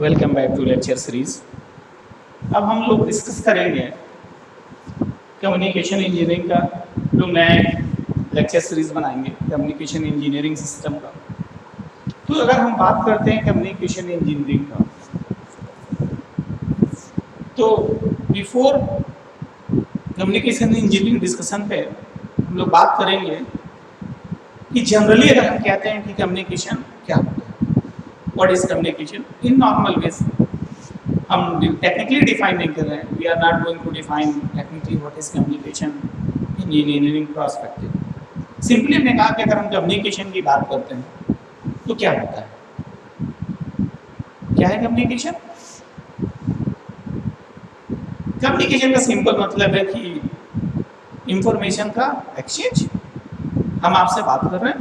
Welcome back to lecture series. अब हम लोग डिस्कस करेंगे कम्युनिकेशन इंजीनियरिंग का जो नया लेक्चर सीरीज बनाएंगे कम्युनिकेशन इंजीनियरिंग सिस्टम का। तो अगर हम बात करते हैं कम्युनिकेशन इंजीनियरिंग का, तो बिफोर कम्युनिकेशन इंजीनियरिंग डिस्कशन पे हम लोग बात करेंगे कि जनरली अगर हम कहते हैं कि कम्युनिकेशन क्या होता है, what is communication in normal ways. हम टेक्निकली डिफाइन नहीं कर रहे हैं, we are not going to define technically what is communication in engineering perspective. Simply हमने कहा कि अगर हम कम्युनिकेशन की बात करते हैं तो क्या होता है, क्या है कम्युनिकेशन। कम्युनिकेशन का सिंपल मतलब है कि इंफॉर्मेशन का एक्सचेंज। हम आपसे बात कर रहे हैं,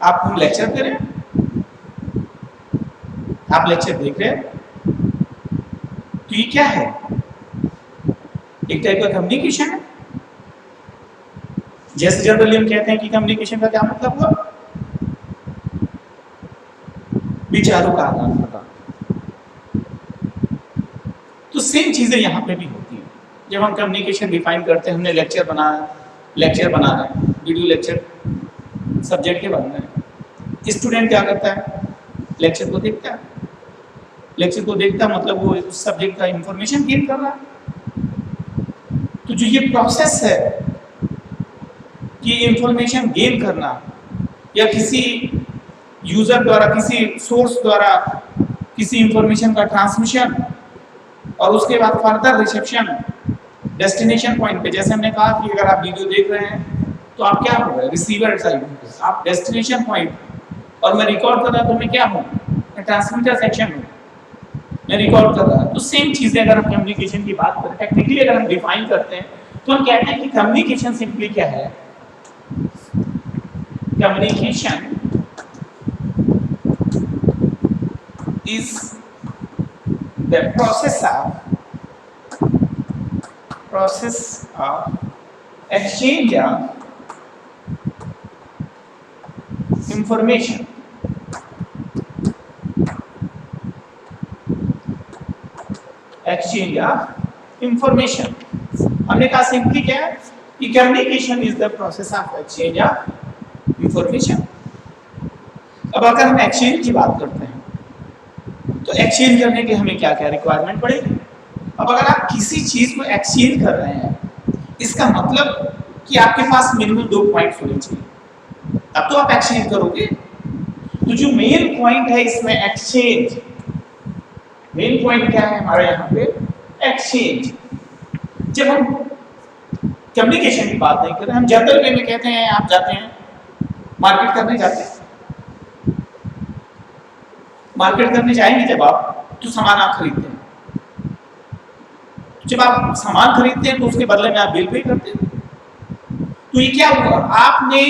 आप हम लेक्चर दे रहे हैं, आप लेक्चर देख रहे हैं, तो ये क्या है, एक टाइप का कम्युनिकेशन है। जैसे जनरली हम कहते हैं कि कम्युनिकेशन का क्या मतलब हुआ, विचारों का आदान प्रदान। तो सेम चीजें यहाँ पे भी होती हैं। जब हम कम्युनिकेशन डिफाइन करते हैं, हमने लेक्चर बना रहे हैं, वीडियो लेक्चर सब्जेक्ट के बन रहे हैं। स्टूडेंट क्या करता है, लेक्चर को देखता है, लेक्चर को देखता मतलब वो उस सब्जेक्ट का इंफॉर्मेशन गेन कर रहा है। तो जो ये प्रोसेस है कि इंफॉर्मेशन गेन करना या किसी यूजर द्वारा, किसी सोर्स द्वारा किसी इंफॉर्मेशन का ट्रांसमिशन और उसके बाद फर्दर रिसेप्शन डेस्टिनेशन पॉइंट पे, जैसे हमने कहा कि अगर आप वीडियो देख रहे हैं तो आप क्या हो रहे, रिसीवर साइड, आप डेस्टिनेशन पॉइंट और मैं रिकॉर्ड कर रहा तो मैं क्या हूँ, मैं ट्रांसमीटर सेक्शन हूँ, मैं रिकॉर्ड कर रहा। तो सेम चीजें अगर हम कम्युनिकेशन की बात करें, टेक्निकली अगर हम डिफाइन करते हैं तो हम कहते हैं कि कम्युनिकेशन सिंपली क्या है, communication is the process of exchange of information हमने कहा सिंपली क्या है कि communication is the process of exchange of information. अब अगर हम एक्सचेंज की बात करते हैं तो एक्सचेंज करने के हमें क्या क्या रिक्वायरमेंट पड़ेगी। अब अगर आप किसी चीज को एक्सचेंज कर रहे हैं, इसका मतलब कि आपके पास मिनिमम 2 पॉइंट्स होने चाहिए, तब तो आप एक्सचेंज करोगे। तो जो मेन पॉइंट है इसमें एक्सचेंज, मेन पॉइंट क्या है हमारे यहाँ पे, एक्सचेंज। जब हम कम्युनिकेशन की बात नहीं कर रहे, हम जनरल वे में कहते हैं, आप जाते हैं मार्केट करने, जाते हैं मार्केट करने जाएंगे जब आप, तो सामान आप खरीदते हैं। जब आप सामान खरीदते हैं तो उसके बदले में आप बिल पे करते हैं। तो ये क्या हुआ, आपने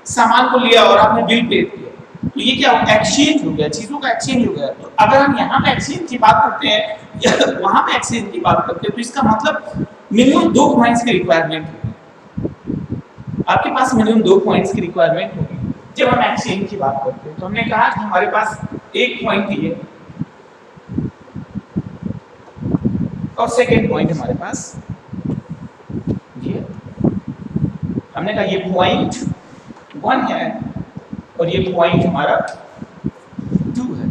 सामान को लिया और आपने बिल पे किया, तो ये क्या हुआ, एक्सचेंज हो गया, चीजों का एक्सचेंज हो गया। तो अगर हम यहाँ पे एक्सचेंज की बात करते हैं या वहां पे एक्सचेंज की बात करते हैं, तो इसका मतलब मिनिमम 2 पॉइंट्स की रिक्वायरमेंट होगी, आपके पास मिनिमम 2 पॉइंट्स की रिक्वायरमेंट होगी जब हम एक्सचेंज की बात करते हैं। तो हमने कहा कि हमारे पास एक पॉइंट ये और सेकेंड पॉइंट हमारे पास ये, हमने कहा ये पॉइंट 1 है और ये पॉइंट हमारा 2 है।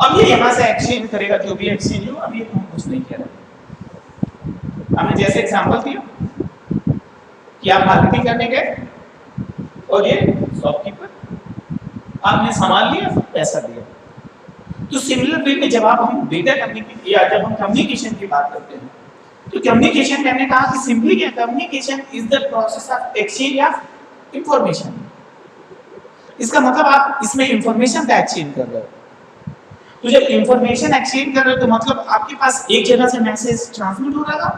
अब ये यहां से एक्सचेंज करेगा, जो भी एक्सचेंज हो, अब ये हम कुछ नहीं कह रहे। हमने जैसे एग्जांपल दिया कि आप मार्केटिंग करने गए और ये शॉपकीपर, आपने सामान लिया, पैसा दिया। तो सिमिलर वे में जब हम डेटा कम्युनिकेशन या जब हम कम्युनिकेशन की बात करते हैं, तो कम्युनिकेशन मैंने कहा कि सिंपली क्या, communication is the process of exchange of information. इसका मतलब आप इसमें इंफॉर्मेशन का एक्सचेंज कर रहे हो। तो जब इंफॉर्मेशन एक्सचेंज कर रहे हो तो मतलब आपके पास एक जगह से मैसेज ट्रांसमिट हो रहा है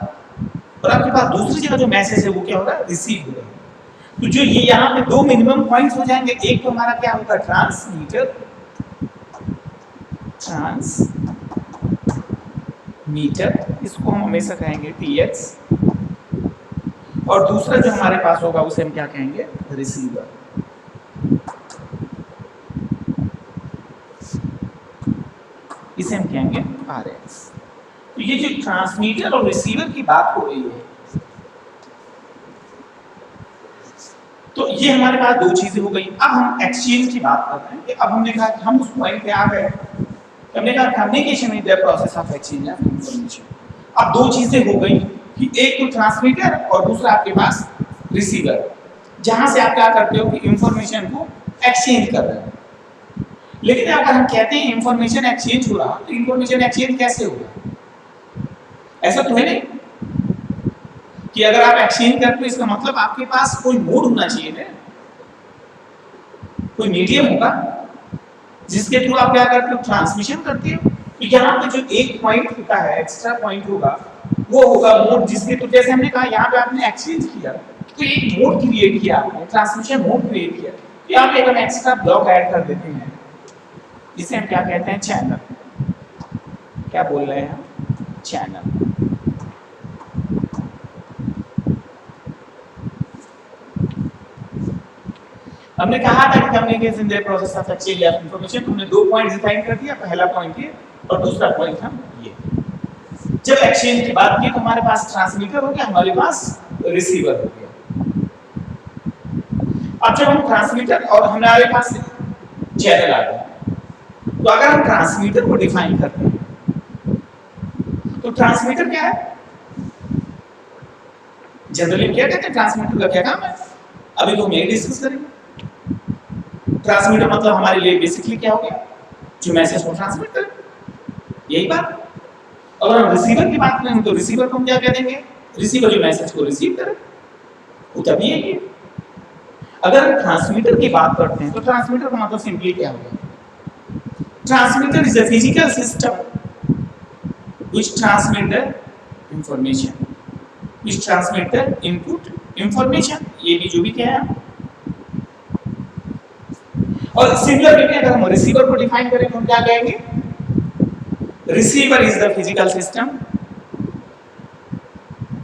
और आपके पास दूसरी जगह जो मैसेज है वो क्या हो रहा है, रिसीव हो रहा है। तो जो ये यहाँ पे 2 मिनिमम पॉइंट्स हो जाएंगे, एक तो हमारा क्या होगा, ट्रांसमीटर, इसको हम हमेशा कहेंगे TX, और दूसरा जो हमारे पास होगा उसे हम क्या कहेंगे, रिसीवर। इसे हम कहेंगे RX। तो ये जो ट्रांसमीटर और रिसीवर की बात हो रही है, तो ये हमारे पास दो चीजें हो गई। अब हम एक्सचेंज की बात कर रहे हैं कि अब हमने कहा कि हम उस पॉइंट पे आ गए, हमने कहा communication is the process of exchange of information. अब दो चीजें हो गई कि एक तो ट्रांसमीटर और दूसरा आपके पास रिसीवर, जहां से आप क्या करते हो कि इंफॉर्मेशन को एक्सचेंज कर रहे हो। लेकिन अगर हम कहते हैं इंफॉर्मेशन एक्सचेंज हो रहा, तो इंफॉर्मेशन एक्सचेंज कैसे होगा? ऐसा तो है नहीं कि अगर आप एक्सचेंज करते हो इसका मतलब आपके पास कोई मोड होना चाहिए ना, कोई मीडियम होगा जिसके थ्रू आप क्या करते हो, ट्रांसमिशन करते हो। तो यहाँ पे जो एक पॉइंट होता है, एक्स्ट्रा पॉइंट होगा, वो होगा मोड, जिसके थ्रू जैसे हमने कहा यहाँ पे आपने एक्सचेंज किया तो एक मोड क्रिएट किया आपने, ट्रांसमिशन मोड क्रिएट किया। यहाँ पे हम एक्स्ट्रा ब्लॉक ऐड कर देते हैं, इसे हम क्या कहते हैं, चैनल। क्या बोल रहे हैं हम? चैनल। हमने कहा था कि communication the process of exchange of information. हमने दो पॉइंट डिफाइन कर दिया, पहला पॉइंट ये और दूसरा पॉइंट हम ये। जब एक्सचेंज की बात की तो हमारे पास ट्रांसमीटर हो गया, हमारे पास रिसीवर हो गया। अब जब हम ट्रांसमीटर और हमारे पास चैनल आ गया, तो अगर हम ट्रांसमीटर को डिफाइन करते हैं तो ट्रांसमीटर क्या है? जनरली क्या कहते हैं ट्रांसमीटर का क्या काम है? अभी तो हम यही डिस्कस करेंगे। ट्रांसमीटर मतलब हमारे लिए बेसिकली क्या हो गया, जो मैसेज को ट्रांसमिट करे, यही बात। अगर हम रिसीवर की बात करें तो रिसीवर को हम क्या कह देंगे, रिसीवर जो मैसेज को रिसीव करे, वो तभी है ये। अगर हम ट्रांसमीटर की बात करते हैं तो ट्रांसमीटर का मतलब सिंपली क्या होगा, transmitter is a physical system which transmit the information, which transmit the input information। ये भी जो भी क्या है। और सिमिलरली अगर हम रिसीवर को डिफाइन करें तो हम क्या कहेंगे, receiver is the physical system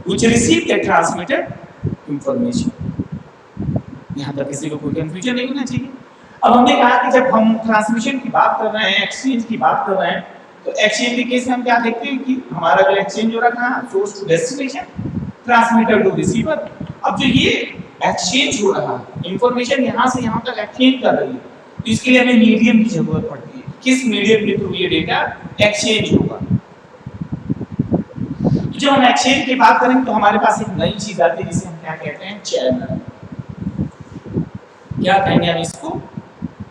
which receive the transmitted information। यहाँ तक किसी को कोई कंफ्यूजन नहीं होना चाहिए। अब हमने कहा कि जब हम ट्रांसमिशन की बात कर रहे हैं, एक्सचेंज की बात कर रहे हैं, तो एक्सचेंज के केस में हम क्या देखते हैं कि हमारा जो एक्सचेंज हो रहा है source to destination, transmitter to receiver. अब जो ये एक्सचेंज हो रहा है, इंफॉर्मेशन यहाँ से यहाँ तक एक्सचेंज कर रही है, तो इसके लिए हमें मीडियम की जरूरत पड़ती है। किस मीडियम के थ्रू ये डेटा एक्सचेंज होगा? तो जब हम एक्सचेंज की बात करेंगे तो हमारे पास एक नई चीज आती है जिसे हम क्या कहते हैं, चैनल। क्या कहेंगे हम इसको,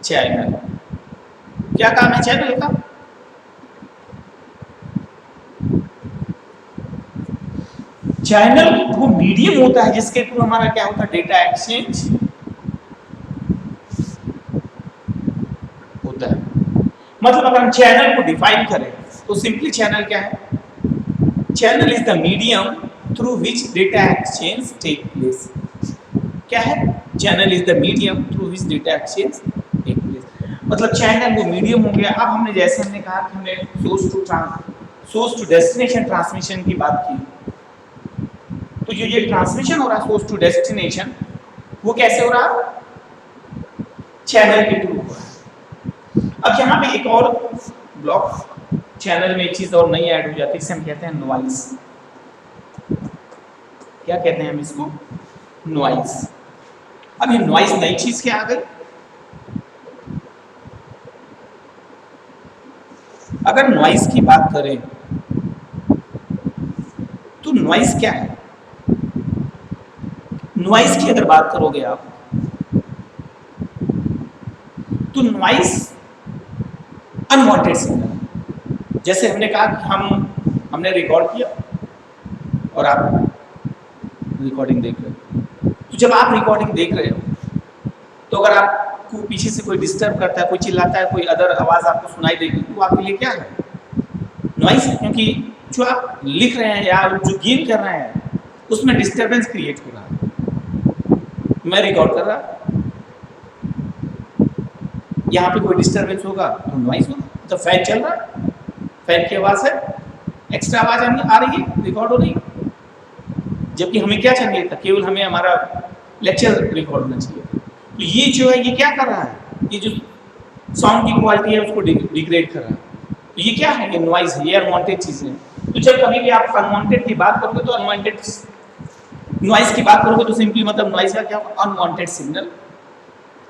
चैनल। क्या काम है चैनल का? चैनल वो मीडियम होता है जिसके थ्रू हमारा क्या होता है, डेटा एक्सचेंज होता है। मतलब अगर हम चैनल को डिफाइन करें तो सिंपली चैनल क्या है, channel is the medium through which data exchange take place. क्या है? Channel is the medium through which data exchange take place. मतलब चैनल वो मीडियम हो गया। अब हमने जैसे हमने कहा कि हमने सोर्स टू डेस्टिनेशन ट्रांसमिशन की बात की, तो जो ये ट्रांसमिशन हो रहा है सोर्स टू डेस्टिनेशन, वो कैसे हो रहा, चैनल के थ्रू हो रहा है। अब यहाँ पे एक और ब्लॉक चैनल में एक चीज और नई ऐड हो जाती है, इसे हम कहते हैं नॉइज। क्या कहते हैं हम इसको, नॉइज। अब ये नॉइज नई चीज क्या आ गई? अगर नॉइज की बात करें तो नॉइज क्या है? नॉइज की अगर बात करोगे आप तो नॉइज अनवांटेड सिग्नल। जैसे हमने कहा कि हमने रिकॉर्ड किया और आप रिकॉर्डिंग देख रहे हो, तो जब आप रिकॉर्डिंग देख रहे हो तो अगर आपको पीछे से कोई डिस्टर्ब करता है, कोई चिल्लाता है, कोई अदर आवाज आपको सुनाई देगी, तो आपके लिए क्या है, नॉइज है। क्योंकि जो आप लिख रहे हैं या जो गेम कर रहे हैं उसमें डिस्टर्बेंस क्रिएट हो रहा है। मैं रिकॉर्ड कर रहा, यहाँ पे कोई डिस्टर्बेंस होगा तो नॉइज होगा। तो फैन चल रहा, फैन की आवाज है, एक्स्ट्रा आवाज आ रही है, रिकॉर्ड हो रही है। जबकि हमें क्या चाहिए था, केवल हमें हमारा लेक्चर रिकॉर्ड होना चाहिए। तो ये जो है ये क्या कर रहा है, ये जो साउंड की क्वालिटी है उसको डिग्रेड कर रहा है। तो ये क्या है? ये नॉइज है, ये अनवांटेड चीजें हैं। तो जब कभी भी आप अनवांटेड की बात करोगे तो अनवांटेड नॉइज की बात करोगे तो सिंपली मतलब नॉइज का क्या होगा? Unwanted signal.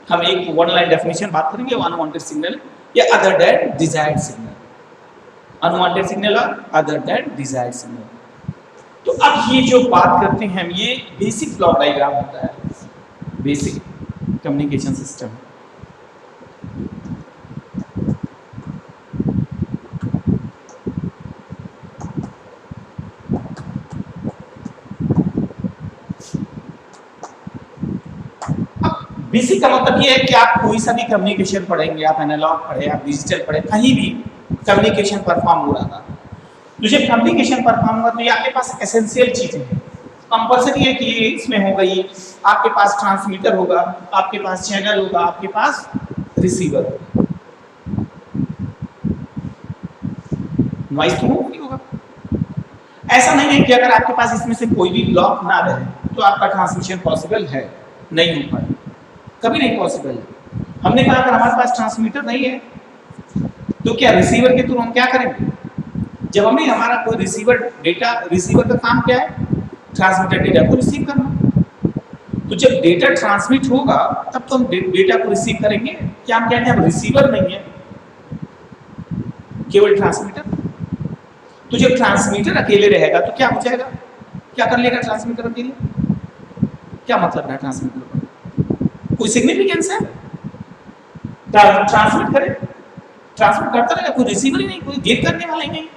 हम एक वन लाइन डेफिनेशन बात करेंगे, अनवांटेड सिग्नल या other than desired signal. Unwanted signal और अदर दैन डिजायर्ड सिग्नल। तो अब ये जो बात करते हैं हम, ये बेसिक ब्लॉक डायग्राम होता है, बेसिक कम्युनिकेशन सिस्टम। बेसिक का मतलब ये है कि आप कोई सा भी कम्युनिकेशन पढ़ेंगे, आप एनालॉग पढ़े, आप डिजिटल पढ़े, कहीं भी कम्युनिकेशन परफॉर्म हो रहा था, तो जब कम्युनिकेशन परफॉर्म होगा तो ये आपके पास एसेंशियल चीजें हैं। कंपल्सरी है कि ये इसमें हो गई, आपके पास ट्रांसमीटर होगा, आपके पास चैनल होगा, आपके पास रिसीवर होगा। नॉइज तो होगा। ऐसा नहीं है कि अगर आपके पास इसमें से कोई भी ब्लॉक ना रहे तो आपका ट्रांसमिशन पॉसिबल है, नहीं हो पाए, कभी नहीं पॉसिबल है। हमने कहा अगर हमारे पास ट्रांसमीटर नहीं है तो क्या रिसीवर के थ्रू हम क्या करेंगे? जब हमें हमारा कोई रिसीवर डेटा, रिसीवर का काम क्या है? ट्रांसमिटेड डेटा को रिसीव करना। तो जब डेटा ट्रांसमिट होगा तब तो हम डेटा को रिसीव करेंगे। क्या हम कहते हैं हम रिसीवर नहीं है, केवल ट्रांसमीटर। तो जब ट्रांसमीटर अकेले रहेगा तो क्या हो जाएगा? क्या कर लेगा ट्रांसमीटर अकेले? क्या मतलब है ट्रांसमीटर का? कोई सिग्निफिकेंस है? ट्रांसमिट करे, ट्रांसमिट करता रहेगा, कोई रिसीवर ही नहीं, कोई गेट करने वाला ही नहीं।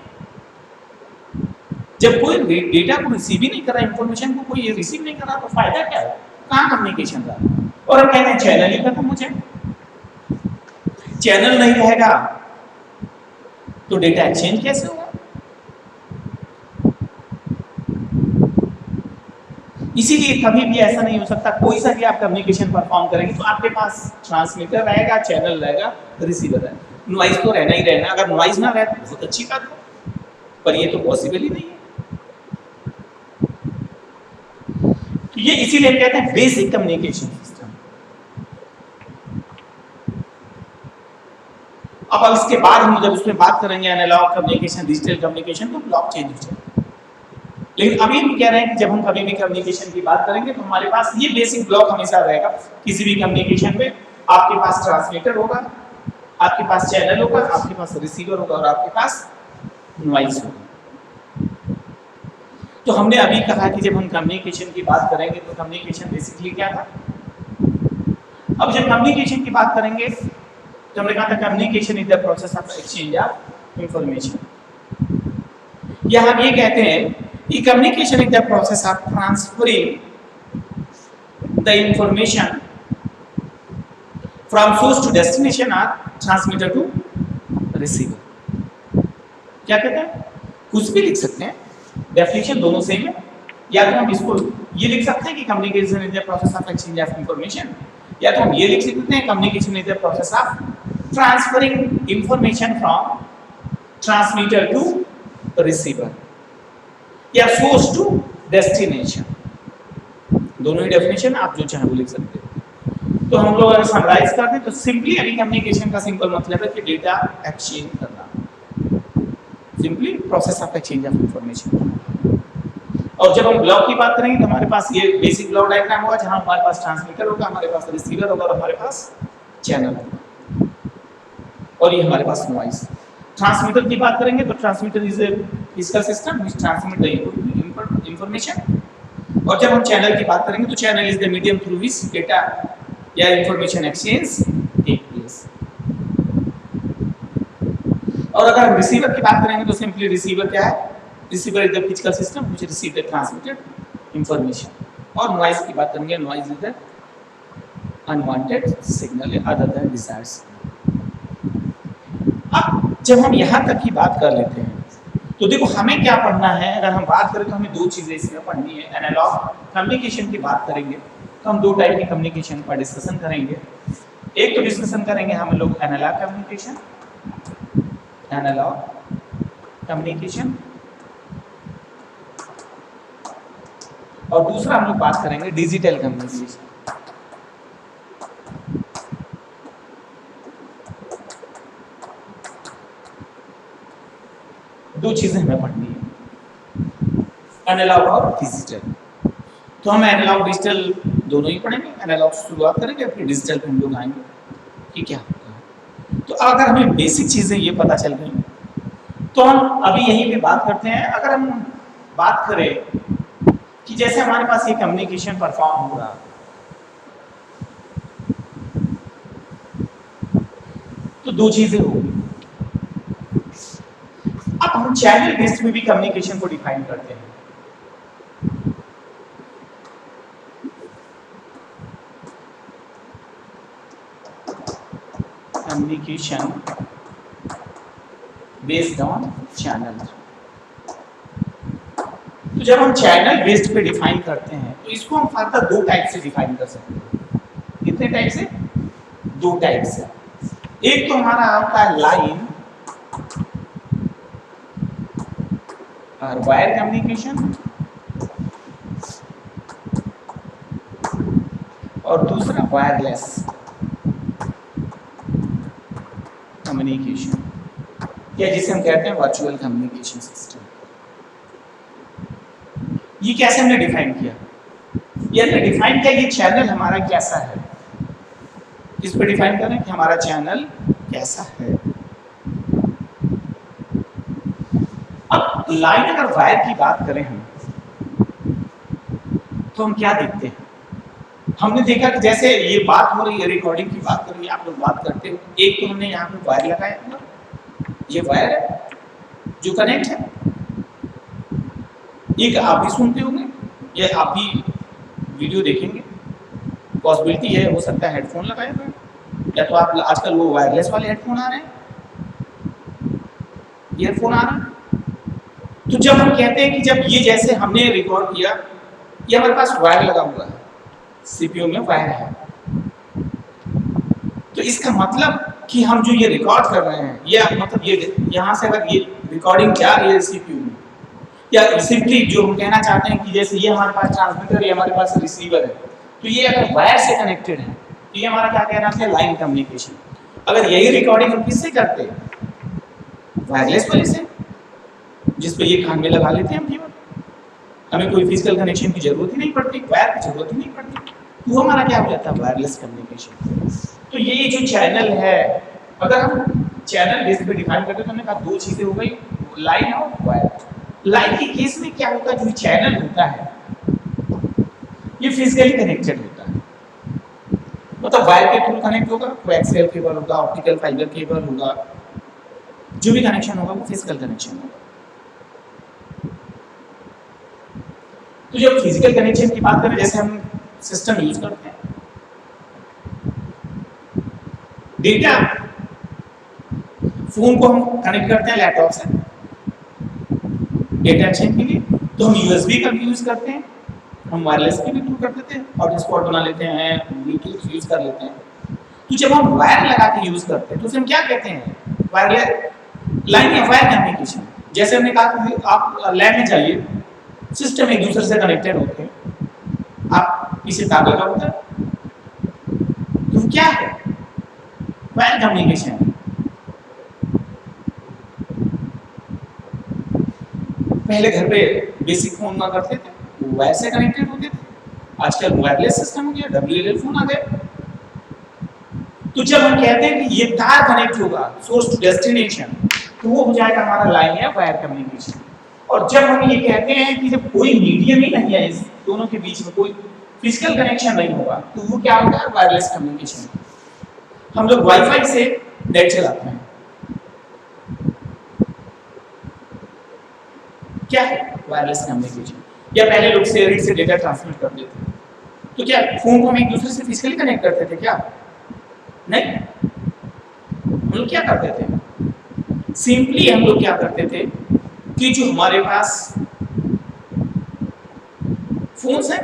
जब कोई डेटा को रिसीव ही नहीं कर रहा, इंफॉर्मेशन को कोई रिसीव नहीं कर रहा, तो फायदा क्या है? कहाँ कम्युनिकेशन रहा? और हम कहते हैं चैनल ही खत्म हो जाए। चैनल नहीं रहेगा तो डेटा एक्सचेंज कैसे होगा? इसीलिए कभी भी ऐसा नहीं हो सकता कोई सा भी आप कम्युनिकेशन परफॉर्म करेंगे तो आपके पास ट्रांसमीटर रहेगा, चैनल रहेगा, रिसीवर रहेगा। नॉइज तो रहना ही रहना। अगर नॉइज ना रहे तो बहुत अच्छी बात है, पर ये तो पॉसिबल ही नहीं है। तो ये इसीलिए हम कहते हैं बेसिक कम्युनिकेशन सिस्टम। अब इसके बाद हम जब उसमें बात करेंगे एनालॉग कम्युनिकेशन, डिजिटल कम्युनिकेशन, तो ब्लॉक चेंज हो जाएगा। लेकिन अभी हम कह रहे हैं कि जब हम कभी भी कम्युनिकेशन की बात करेंगे तो हमारे पास ये बेसिक ब्लॉक हमेशा रहेगा। किसी भी कम्युनिकेशन में आपके पास ट्रांसमीटर होगा, आपके पास चैनल होगा, आपके पास रिसीवर होगा और आपके पास नॉइज होगा। तो हमने अभी कहा कि जब हम कम्युनिकेशन की बात करेंगे तो कम्युनिकेशन बेसिकली क्या था। अब जब कम्युनिकेशन की बात करेंगे तो हमने कहा था communication is the process of exchange of information. या हम ये कहते हैं कि communication is the process of transferring the information from source to destination और ट्रांसमीटर टू रिसीवर। क्या कहते हैं? कुछ भी लिख सकते हैं, डेफिनेशन दोनों सेम है। या तो हम इसको ये लिख सकते हैं कि communication is the process of exchange of information, या तो हम ये लिख सकते हैं communication is the process of transferring information from transmitter to receiver या सोर्स टू डेस्टिनेशन। दोनों ही डेफिनेशन आप जो चाहे वो लिख सकते हैं। तो हम लोग अगर समराइज कर दें तो सिंपली अभी कम्युनिकेशन का सिंपल मतलब है कि डेटा एक्सचेंज करना, simply process of exchange of information. और जब हम ब्लॉक की बात करेंगे तो हमारे पास ये बेसिक ब्लॉक डायग्राम होगा जहां हमारे पास ट्रांसमीटर होगा, हमारे पास रिसीवर होगा और हमारे पास चैनल होगा, और ये हमारे पास नॉइज। ट्रांसमीटर की बात करेंगे तो transmitter is a physical system which transmit the information. और जब हम चैनल की बात करेंगे तो channel is the medium through which data या इंफॉर्मेशन एक्सचेंज टेक प्लेस। और अगर हम रिसीवर की बात करेंगे तो सिंपली रिसीवर क्या है? Receiver is the physical system which receive the transmitted information. और नॉइज की बात करेंगे, noise is the unwanted signal other than desired signal. अब जब हम यहाँ तक की बात कर लेते हैं तो देखो हमें क्या पढ़ना है। अगर हम बात करें तो हमें दो चीजें इसमें पढ़नी है। एनालॉग कम्युनिकेशन की बात करेंगे तो हम दो टाइप की कम्युनिकेशन पर डिस्कशन करेंगे। एक तो डिस्कशन करेंगे हम लोग एनालॉग कम्युनिकेशन, एनालॉग कम्युनिकेशन, और दूसरा हम लोग बात करेंगे डिजिटल कम्युनिकेशन। दो चीजें हमें पढ़नी है, एनालॉग और डिजिटल। तो हम एनालॉग डिजिटल दोनों ही पढ़ेंगे। एनालॉग से शुरुआत करेंगे, फिर डिजिटल पे हम लोग आएंगे कि क्या होता है। तो अगर हमें बेसिक चीजें ये पता चल गई तो हम अभी यहीं पे बात करते हैं। अगर हम बात करें कि जैसे हमारे पास ये कम्युनिकेशन परफॉर्म हो रहा, तो दो चीजें होगी। अब हम चैनल बेस्ड में भी कम्युनिकेशन को डिफाइन करते हैं। Communication based on channel. तो जब हम चैनल बेस्ड पे डिफाइन करते हैं तो इसको हम फर्दर दो टाइप से डिफाइन कर सकते हैं। कितने टाइप से? दो टाइप से। एक तो हमारा आता है लाइन और वायर कम्युनिकेशन, और दूसरा वायरलेस कम्युनिकेशन, या जिसे हम कहते हैं वर्चुअल कम्युनिकेशन सिस्टम। ये कैसे हमने डिफाइन किया? ये हमने डिफाइन किया ये चैनल हमारा कैसा है। किस पे डिफाइन करें कि हमारा चैनल कैसा है। अब लाइन अगर वायर की बात करें हम, तो हम क्या देखते हैं? हमने देखा कि जैसे ये बात हो रही है, रिकॉर्डिंग की बात कर रही है, आप लोग बात करते हो, एक तो हमने यहाँ पे वायर लगाया है, ये वायर है जो कनेक्ट है। एक आप भी सुनते होंगे या आप भी वीडियो देखेंगे, पॉसिबिलिटी है, हो सकता है हेडफोन लगाए हुए, या तो आप आजकल वो वायरलेस वाले हेडफोन आ रहे हैं, ईयरफोन आ रहा है। तो जब हम कहते हैं कि जब ये जैसे हमने रिकॉर्ड किया, ये हमारे पास वायर लगा हुआ है, सीपीयू में वायर है, तो इसका मतलब कि हम जो ये रिकॉर्ड कर रहे हैं, ये मतलब ये यहाँ से अगर ये रिकॉर्डिंग जा रही है सीपीयू में, या सिंपली जो हम कहना चाहते हैं कि जैसे ये हमारे पास ट्रांसमीटर, ये हमारे पास रिसीवर है, तो ये अगर वायर से कनेक्टेड है तो ये हमारा क्या कहना है? Line communication. अगर यही रिकॉर्डिंग हम किससे करते हैं? वायरलेस वाले से, जिस पे ये कान में लगा लेते हैं हम केवल, हमें कोई फिजिकल कनेक्शन की जरूरत ही नहीं पड़ती, वायर की जरूरत ही नहीं पड़ती, तो हमारा क्या हो जाता है? Wireless communication. तो ये जो चैनल है, अगर हम चैनल बेस पे डिफाइन करते हैं तो हमने कहा दो चीजें हो गई, लाइन और वायर। लाइन के केस में क्या होता है? जो चैनल होता है ये फिजिकली कनेक्टेड होता है, मतलब वायर के थ्रू कनेक्ट होगा, कोएक्सियल केबल होगा, ऑप्टिकल फाइबर केबल होगा, जो भी कनेक्शन होगा वो फिजिकल कनेक्शन होगा। तो जब फिजिकल कनेक्शन की बात करें, जैसे हम सिस्टम यूज करते हैं, डेटा फोन को हम कनेक्ट करते हैं लैपटॉप से डेटा एक्सचेंज के लिए, तो हम यूएसबी का भी यूज करते हैं, हम वायरलेस के भी थ्रू कर देते हैं, हॉटस्पॉट बना लेते हैं, ब्लूटूथ यूज कर लेते हैं। तो जब हम वायर लगा के यूज करते हैं तो उसे हम क्या कहते हैं? वायरलेस लाइन या वायर कम्युनिकेशन। जैसे हमने कहा कि आप लैब में जाइए, सिस्टम एक दूसरे से कनेक्टेड होते हैं, आप इसे तागा का होता है, तो क्या है? Wire communication. पहले घर पे बेसिक फोन हुआ करते थे, वो वायर से कनेक्टेड होते थे, आजकल वायरलेस सिस्टम हो गया, WLL फोन आ गए। तो जब हम कहते हैं कि ये तार कनेक्ट होगा सोर्स टू डेस्टिनेशन, तो वो हो जाएगा हमारा लाइन या वायर कम्युनिकेशन। और जब हम ये कहते हैं कि जब कोई मीडियम ही नहीं है, इस दोनों के बीच में कोई फिजिकल कनेक्शन नहीं होगा, तो वो क्या होगा? Wireless communication. हम लोग वाईफाई से नेट चलाते हैं, क्या है? Wireless communication. या पहले लोग शेयरिंग से डेटा ट्रांसमिट करते थे, तो क्या फोन को हम एक दूसरे से फिजिकली कनेक्ट करते थे क्या? नहीं। हम लोग क्या करते थे? सिंपली हम लोग क्या करते थे कि जो हमारे पास फोन्स है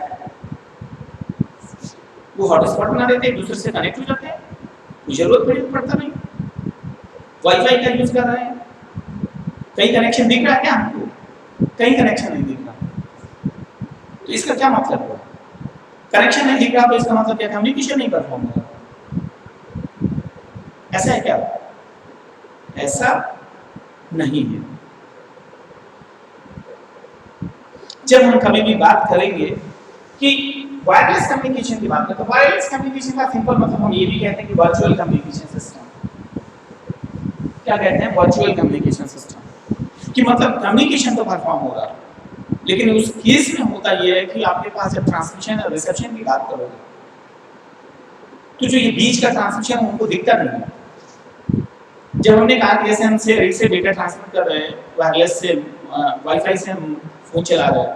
वो हॉटस्पॉट बना देते हैं, एक दूसरे से कनेक्ट हो जाते हैं, कोई जरूरत पड़ता नहीं, वाईफाई का यूज कर रहे हैं। कहीं कनेक्शन दिख रहा है क्या हमको? कहीं कनेक्शन नहीं दिख रहा। तो इसका क्या मतलब हुआ? कनेक्शन नहीं दिख रहा तो इसका मतलब क्या? कम्युनिकेशन नहीं परफॉर्म हो रहा। ऐसा है क्या? ऐसा नहीं है। जब हम कभी भी बात करेंगे कि वायरलेस कम्युनिकेशन की बात करते हैं, वायरलेस कम्युनिकेशन का सिंपल मतलब हम ये भी कहते हैं कि वर्चुअल कम्युनिकेशन सिस्टम। क्या कहते हैं? वर्चुअल कम्युनिकेशन सिस्टम कि मतलब कम्युनिकेशन तो परफॉर्म हो रहा है, लेकिन उस केस में होता यह है कि आपके पास जब ट्रांसमिशन और रिसेप्शन की बात करोगे तो जो ये बीच का ट्रांसमिशन है उनको दिखता नहीं है। जब हमने कहा कि जैसे हम से डेटा ट्रांसमिट कर रहे हैं वायरलेस से, वाईफाई से हम फोन चला रहे हैं,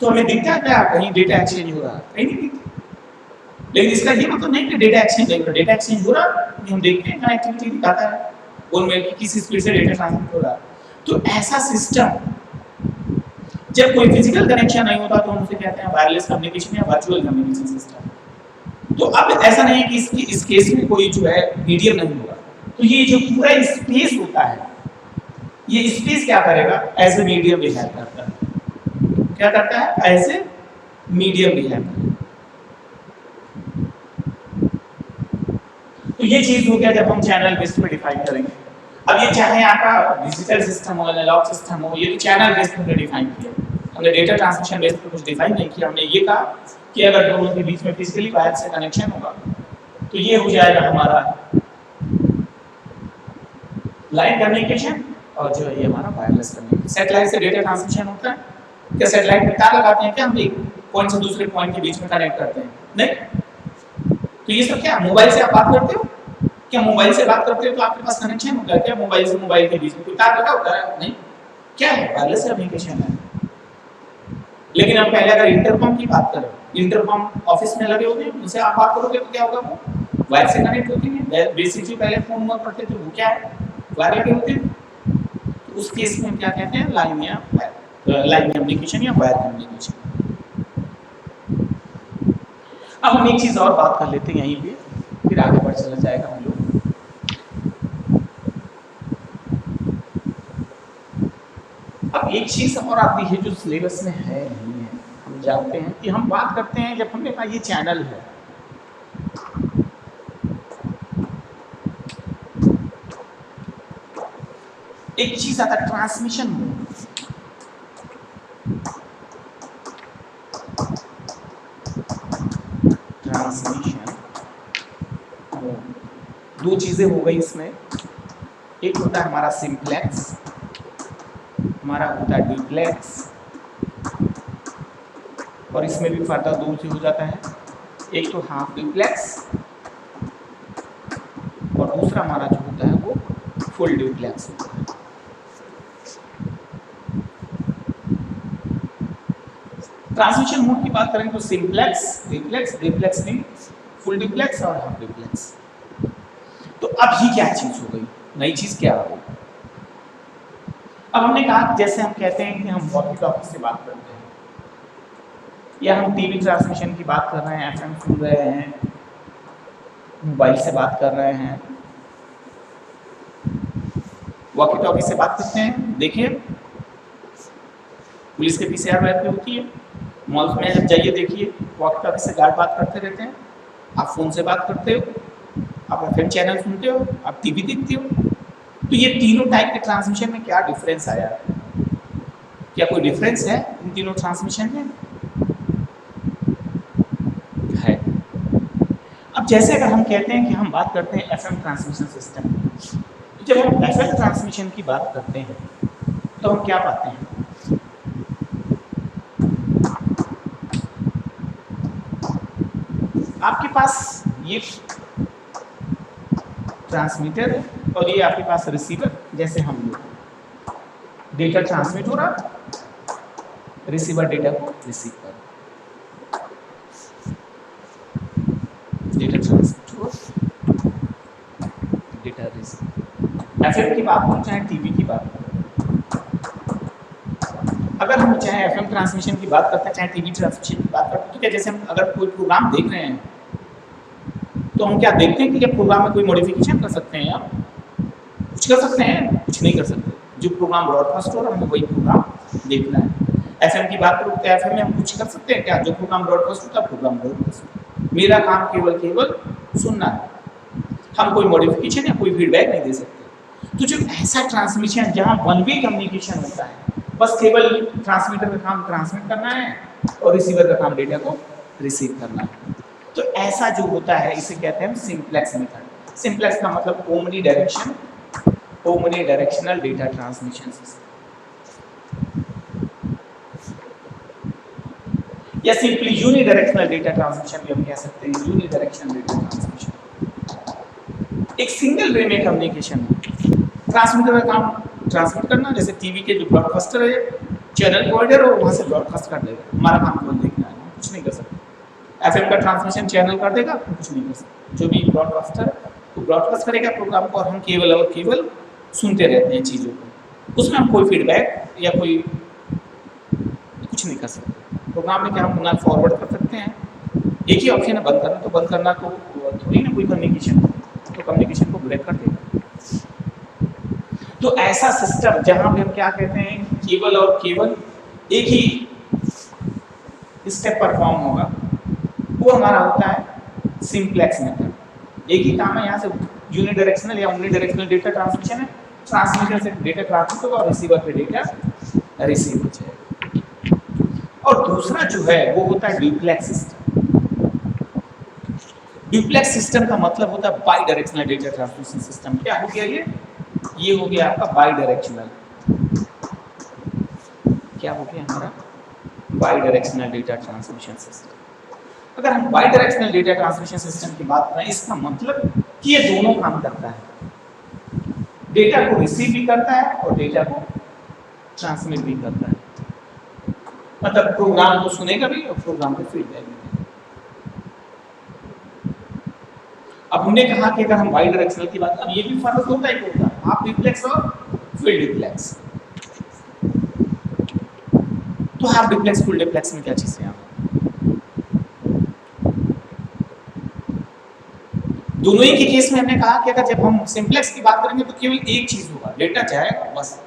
तो हमें दिखता है क्या कहीं डेटा एक्सचेंज हो रहा है? कहीं नहीं दिखता। लेकिन इसका ये मतलब नहीं कि डेटा एक्सचेंज नहीं हो रहा। डेटा एक्सचेंज हो रहा है, हम देखते हैं कनेक्टिविटी दिखाता है फोन में कि किस स्पीड से डेटा ट्रांसमिट हो रहा है। तो ऐसा सिस्टम जब कोई फिजिकल कनेक्शन नहीं होता तो हम उसे कहते हैं वायरलेस कम्युनिकेशन या वर्चुअल कम्युनिकेशन सिस्टम। तो अब ऐसा नहीं है कि इस केस में कोई जो है मीडियम नहीं होगा। तो ये जो पूरा स्पेस होता है, ये स्पेस क्या करेगा? एज ए मीडियम बिहेव करता है। क्या करता है? एज ए मीडियम बिहेव करता है। तो ये चीज हो गया जब हम चैनल बेस पे डिफाइन करेंगे। अब ये चाहे आपका डिजिटल सिस्टम हो, एनालॉग सिस्टम हो, ये तो चैनल बेस पे डिफाइन किया। हमने डेटा ट्रांसमिशन बेस पे कुछ डिफाइन नहीं किया। हमने ये कहा कि अगर दोनों के बीच में फिजिकली वायर से कनेक्शन होगा तो ये हो जाएगा हमारा लाइन कम्युनिकेशन, और जो है ये हमारा वायरलेस कम्युनिकेशन। सैटेलाइट से डेटा ट्रांसमिशन होता है, क्या सैटेलाइट में तार लगाते हैं क्या हम एक पॉइंट से दूसरे पॉइंट के बीच में कनेक्ट करते हैं? नहीं। तो ये सब क्या मोबाइल से आप बात करते हो? क्या मोबाइल से बात करते हो तो आपके पास कनेक्शन होता है क्या मोबाइल से मोबाइल के बीच में कोई तार लगा होता है? नहीं। क्या है? वायरलेस कम्युनिकेशन है। लेकिन हम पहले अगर इंटरकॉम की बात करें, इंटरकॉम ऑफिस में लगे होते हैं, उनसे आप बात करोगे तो क्या होगा? वो वायर से कनेक्ट होती है। बेसिकली पहले फोन हुआ करते थे, वो क्या है? वायर लगे होते हैं। तो उस केस में हम क्या कहते हैं? लाइन या वायर, लाइन कम्युनिकेशन या वायर कम्युनिकेशन। अब हम एक चीज और बात कर लेते हैं यहीं पे, फिर आगे बढ़ चला जाएगा हम लोग। अब एक चीज और आती है जो सिलेबस में है नहीं है, हम जानते हैं कि हम बात करते हैं जब हमने कहा ये चैनल है, एक चीज आता है ट्रांसमिशन मोड। ट्रांसमिशन मोड दो चीजें हो गई इसमें। एक होता है हमारा सिंप्लेक्स, हमारा होता है डुप्लेक्स, और इसमें भी फर्दर दो चीज हो जाता है। एक तो हाफ डुप्लेक्स और दूसरा हमारा जो होता है वो फुल डुप्लेक्स होता है। ट्रांसमिशन मोड की बात करें तो सिंप्लेक्स, डुप्लेक्स, डुप्लेक्स नहीं, फुल डुप्लेक्स और हाफ डुप्लेक्स। तो अब ये क्या चीज हो गई? नई चीज क्या हो गई? अब हमने कहा जैसे हम कहते हैं कि हम वॉकी टॉकी से बात करते हैं या हम टीवी ट्रांसमिशन की बात कर रहे हैं, एफएम सुन रहे हैं, मोबाइल से बात कर रहे हैं, वॉकी टॉकी से बात करते हैं। देखिए पुलिस के पीसीआर वैन पे होती है, मॉल में जब जाइए देखिए वॉकी टॉकी से गार्ड बात करते रहते हैं। आप फोन से बात करते हो, आप एफएम चैनल सुनते हो, आप टीवी देखते हो। तो ये तीनों टाइप के ट्रांसमिशन में क्या डिफरेंस आया? क्या कोई डिफरेंस है इन तीनों ट्रांसमिशन में? है। अब जैसे अगर हम कहते हैं कि हम बात करते हैं एफएम ट्रांसमिशन सिस्टम, तो जब हम एफएम ट्रांसमिशन की बात करते हैं तो हम क्या पाते हैं? आपके पास ये ट्रांसमीटर है और ये आपके पास रिसीवर। जैसे हम लोग डेटा ट्रांसमिट हो रहा, रिसीवर डेटा को रिसीव कर, डेटा ट्रांसमिट हो, डेटा रिसीव। एफएम की बात हो चाहे टीवी की बात हो, अगर हम चाहे एफएम ट्रांसमिशन की बात करते हैं चाहे टीवी ट्रांसमिशन की बात करते हैं, तो क्या जैसे हम अगर कोई प्रोग्राम देख रहे हैं तो हम क्या देखते हैं कि क्या प्रोग्राम में कोई मॉडिफिकेशन कर सकते हैं? या कुछ कर सकते हैं? कुछ नहीं कर सकते। जो प्रोग्राम ब्रॉडकास्ट हो रहा है हमें वही प्रोग्राम देखना है। एफएम की बात करूँ तो एफएम में हम कुछ कर सकते हैं क्या? जो प्रोग्राम ब्रॉडकास्ट होता है प्रोग्राम ब्रॉडकास्ट, मेरा काम केवल सुनना है, हम कोई मॉडिफिकेशन या कोई फीडबैक नहीं दे सकते। तो जो ऐसा ट्रांसमिशन जहाँ वन वे कम्युनिकेशन होता है बस केवल ट्रांसमीटर का काम ट्रांसमिट करना है और रिसीवर का काम डेटा को रिसीव करना है। तो ऐसा जो होता है इसे कहते हैं सिंप्लेक्स मेथड। सिंप्लेक्स का मतलब omni directional data transmission system, या सिंपली यूनिडायरेक्शनल डेटा ट्रांसमिशन भी हम कह सकते हैं। यूनिडायरेक्शनल डेटा ट्रांसमिशन एक सिंगल वे में कम्युनिकेशन, ट्रांसमीटर का काम ट्रांसमिट करना, जैसे टीवी के जो ब्रॉडकास्टर है चैनल प्रोवाइडर हो वहां से ब्रॉडकास्ट कर देगा, हमारा काम केवल देखना है, कुछ नहीं कर सकते। एफएम का ट्रांसमिशन चैनल कर देगा, कुछ नहीं कर सकते। जो भी ब्रॉडकास्टर वो ब्रॉडकास्ट करेगा प्रोग्राम को और हम केवल और केवल सुनते रहते हैं चीज़ों को, उसमें हम कोई फीडबैक या कोई कुछ नहीं कर सकते। प्रोग्राम में क्या हम ना फॉरवर्ड कर सकते हैं, एक ही ऑप्शन है बंद करना, तो बंद करना तो थोड़ी ना कोई कम्युनिकेशन, तो कम्युनिकेशन को ब्रेक कर देगा। तो ऐसा सिस्टम जहां पे हम क्या कहते हैं केवल और केवल एक ही स्टेप परफॉर्म होगा, वो हमारा होता है सिंप्लेक्स मेथड। एक ही काम है, यहाँ से यूनिडायरेक्शनल या ओमनीडायरेक्शनल डेटा ट्रांसमिशन है, ट्रांसमीटर से डेटा ट्रांसमिट होगा और रिसीवर पे डेटा रिसीव हो जाएगा। और दूसरा जो है वो होता है ड्यूप्लेक्स सिस्टम। ड्यूप्लेक्स सिस्टम का मतलब होता है by directional data transmission system. क्या हो गया ये हो गया आपका बाई डायरेक्शनल, क्या हो गया हमारा by directional data transmission system. अगर हम by directional data transmission system की बात करें, इसका मतलब कि ये दोनों काम करता है, डेटा को रिसीव भी करता है और डेटा को ट्रांसमिट भी करता है। मतलब प्रोग्राम को सुनेगा भी और प्रोग्राम पे फीडबैक भी। अब हमने कहा कि अगर हम बाई डायरेक्शनल की बात, अब ये भी फर्क होता है, होता है हाफ डुप्लेक्स और फुल डुप्लेक्स। तो हाफ डुप्लेक्स फुल डुप्लेक्स में क्या चीज़ है? दोनों ही के केस में हमने कहा कि अगर जब हम सिंप्लेक्स की बात करेंगे तो केवल एक चीज होगा, डेटा जाएगा बस,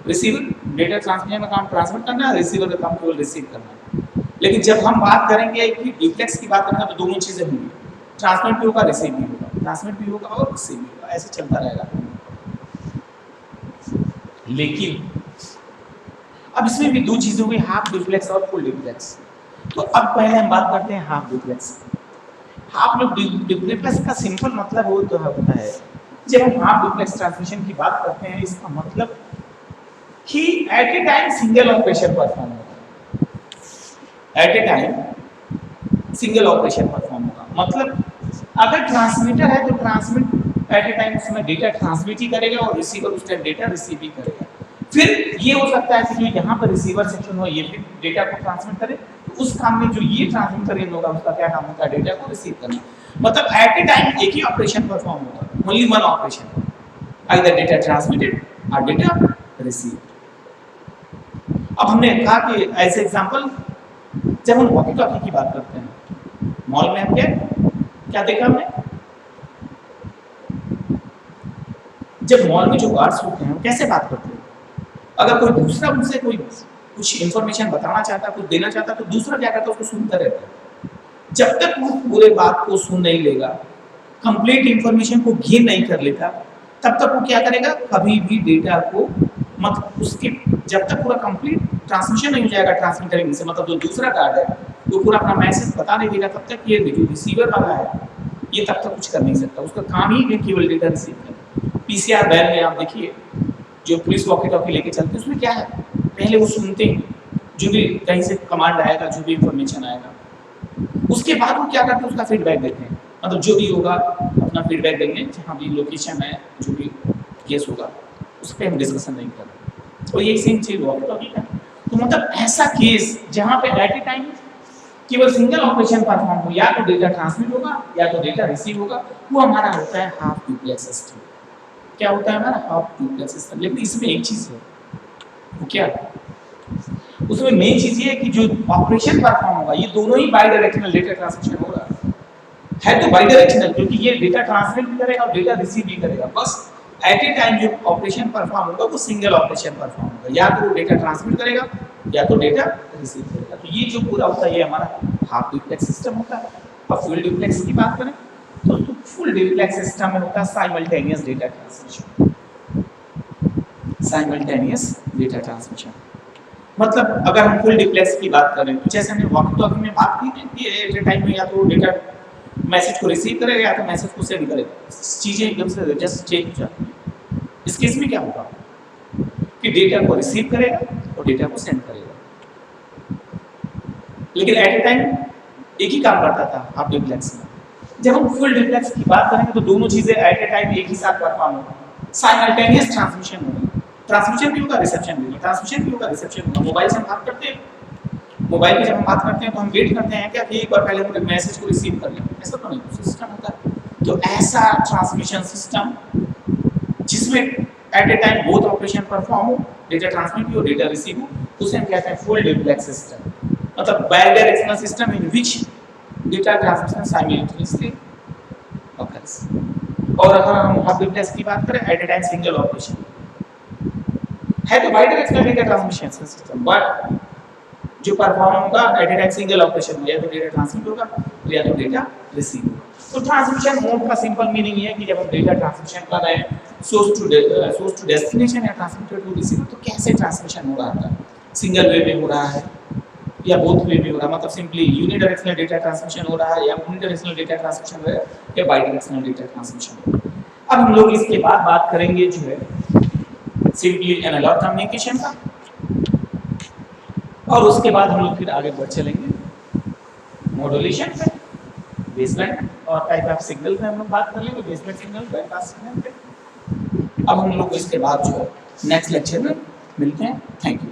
रिसीवर डेटा ट्रांसमिशन का काम ट्रांसमिट करना है, रिसीवर का काम केवल रिसीव करना है। लेकिन जब हम बात करेंगे कि डुप्लेक्स की बात करेंगे तो दोनों चीजें होंगी, ट्रांसमिट भी होगा रिसीव भी होगा, ट्रांसमिट भी होगा और रिसीव भी होगा, ऐसे चलता रहेगा। लेकिन अब इसमें भी दो चीजें हो गई, हाफ डुप्लेक्स और फुल डुप्लेक्स। तो अब पहले हम बात करते हैं हाफ डुप्लेक्स। हाफ डुप्लेक्स का सिंपल मतलब वो तो होता है, जब हम हाफ डुप्लेक्स ट्रांसमिशन की बात करते हैं इसका मतलब कि at a time single operation perform होगा। At a time single operation perform होगा मतलब अगर ट्रांसमीटर है तो ट्रांसमिट एट ए टाइम उसमें डेटा ट्रांसमिट ही करेगा और रिसीवर उस टाइम डेटा रिसीव ही करेगा। फिर ये हो सकता है कि जो यहाँ पर रिसीवर सेक्शन हो ये फिर डेटा को ट्रांसमिट करे, तो उस काम में जो ये ट्रांसमीटर इन होगा उसका क्या काम होता है, डेटा को रिसीव करना। मतलब एट ए टाइम एक ही ऑपरेशन परफॉर्म होगा, only one operation, either data transmitted और डेटा रिसीव। अब हमने कहा कि ऐसे एग्जांपल जब हम वॉकी टॉकी की बात करते हैं, मॉल में हम क्या देखा हमने, जब मॉल में जो गार्ड्स होते हैं कैसे बात करते हैं, अगर कोई दूसरा उनसे कोई कुछ इंफॉर्मेशन बताना चाहता, कुछ देना चाहता, तो दूसरा क्या करता है उसको सुनता रहता है। जब तक वो पूरे बात को सुन नहीं लेगा, कंप्लीट इंफॉर्मेशन को गेन नहीं कर लेता, तब तक वो क्या करेगा, कभी भी डेटा को मतलब उसके जब तक पूरा कंप्लीट ट्रांसमिशन नहीं हो जाएगा ट्रांसमीटर से, मतलब जो दूसरा कार्ड है वो पूरा अपना मैसेज बता नहीं देगा, तब तक ये जो रिसीवर वाला है ये तब तक कुछ कर नहीं सकता। उसका काम ही है केवल डेटा रिसीव करना। पीसीआर वैन में आप देखिए जो पुलिस वॉकी टॉकी लेके चलते हैं उसमें क्या है, पहले वो सुनते हैं जो भी कहीं से कमांड आएगा, जो भी इंफॉर्मेशन आएगा, उसके बाद वो क्या करते हैं उसका फीडबैक देते हैं, मतलब जो भी होगा अपना फीडबैक देंगे, जहाँ भी लोकेशन है जो भी केस होगा उस पर हम डिस्कशन नहीं कर रहे। तो यही सेम चीज वॉकी टॉकी का। तो मतलब ऐसा केस जहाँ पे एट ए टाइम केवल सिंगल ऑपरेशन परफॉर्म हो, या तो डेटा ट्रांसमिट होगा या तो डेटा रिसीव होगा, वो हमारा होता है हाफ डुप्लेक्स सिस्टम। क्या होता है हमारा हाफ डुप्लेक्स सिस्टम। लेकिन इसमें एक चीज है, वो क्या उसमें मेन चीज ये है कि जो ऑपरेशन परफॉर्म होगा ये दोनों ही बाई डायरेक्शनल डेटा ट्रांसमिशन होगा, है तो बाई डायरेक्शनल क्योंकि ये डेटा ट्रांसमिट भी करेगा और डेटा रिसीव भी करेगा। बस एट ए टाइम जो ऑपरेशन परफॉर्म होगा वो सिंगल ऑपरेशन परफॉर्म होगा, या तो वो डेटा ट्रांसमिट करेगा या तो डेटा रिसीव करेगा। तो ये जो पूरा होता है ये हमारा हाफ डुप्लेक्स सिस्टम होता है। अब फुल डुप्लेक्स की बात करें तो फुल डुप्लेक्स सिस्टम में होता है simultaneous data transmission. Simultaneous data transmission मतलब अगर हम फुल डुप्लेक्स की बात करें तो जैसे हमने वॉकी टॉकी में बात की थी कि एट ए टाइम में या तो डेटा मैसेज को रिसीव करेगा या तो मैसेज को सेंड करेगा, चीजें एकदम से जस्ट चेंज हो जाती हैं। इस केस में क्या होगा कि डेटा को रिसीव करेगा और डेटा को सेंड करेगा, लेकिन एट ए टाइम एक ही काम करता था हाफ डुप्लेक्स में। जब हम फुल डुप्लेक्स की बात करेंगे तो दोनों चीजें एट ए टाइम एक ही साथ परफॉर्म होगी, साइमल्टेनियस ट्रांसमिशन होगी। ट्रांसमिशन भी होगा, रिसेप्शन भी होगा, ट्रांसमिशन भी होगा, रिसेप्शन होगा। मोबाइल से हम बात करते हैं, मोबाइल पे जब हम बात करते हैं तो हम वेट करते हैं क्या कि एक बार पहले हम मैसेज को रिसीव कर लें, ऐसा तो नहीं सिस्टम होता है। तो ऐसा ट्रांसमिशन सिस्टम जिसमें at a time both operation perform हो, डेटा ट्रांसमिट भी हो, डेटा रिसीव हो, उसे हम कहते हैं फुल डुप्लेक्स सिस्टम, मतलब bidirectional system in which data transmission simultaneously occurs। और अगर हम हाफ डुप्लेक्स की बात करें, at a time single operation है तो bidirectional data transmission system, but जो परफॉर्म होगा at a time single operation में, या तो डेटा ट्रांसमिट होगा या तो डेटा रिसीव होगा। तो ट्रांसमिशन मोड का सिंपल मीनिंग ये है कि जब हम डेटा ट्रांसमिशन कर रहे हैं सोर्स टू डेस्टिनेशन या ट्रांसमिटर टू रिसीवर, तो कैसे ट्रांसमिशन हो रहा है, सिंगल वे में हो रहा है या बोथ वे में हो रहा है, मतलब सिंपली यूनिडायरेक्शनल डेटा ट्रांसमिशन हो रहा है या यूनिडायरेक्शनल डेटा ट्रांसमिशन हो रहा है या बाइडायरेक्शनल डेटा ट्रांसमिशन हो रहा है। अब हम लोग इसके बाद बात करेंगे जो है सिंपली एनालॉग कम्युनिकेशन का, और उसके बाद हम लोग फिर आगे बढ़ चलेंगे मॉड्यूलेशन पे, बेसबैंड और टाइप ऑफ सिग्नल पे हम लोग बात कर लेंगे, बेसबैंड सिग्नल पे, पास सिग्नल पे। अब हम लोग इसके बाद जो है नेक्स्ट लेक्चर में मिलते हैं। Thank you.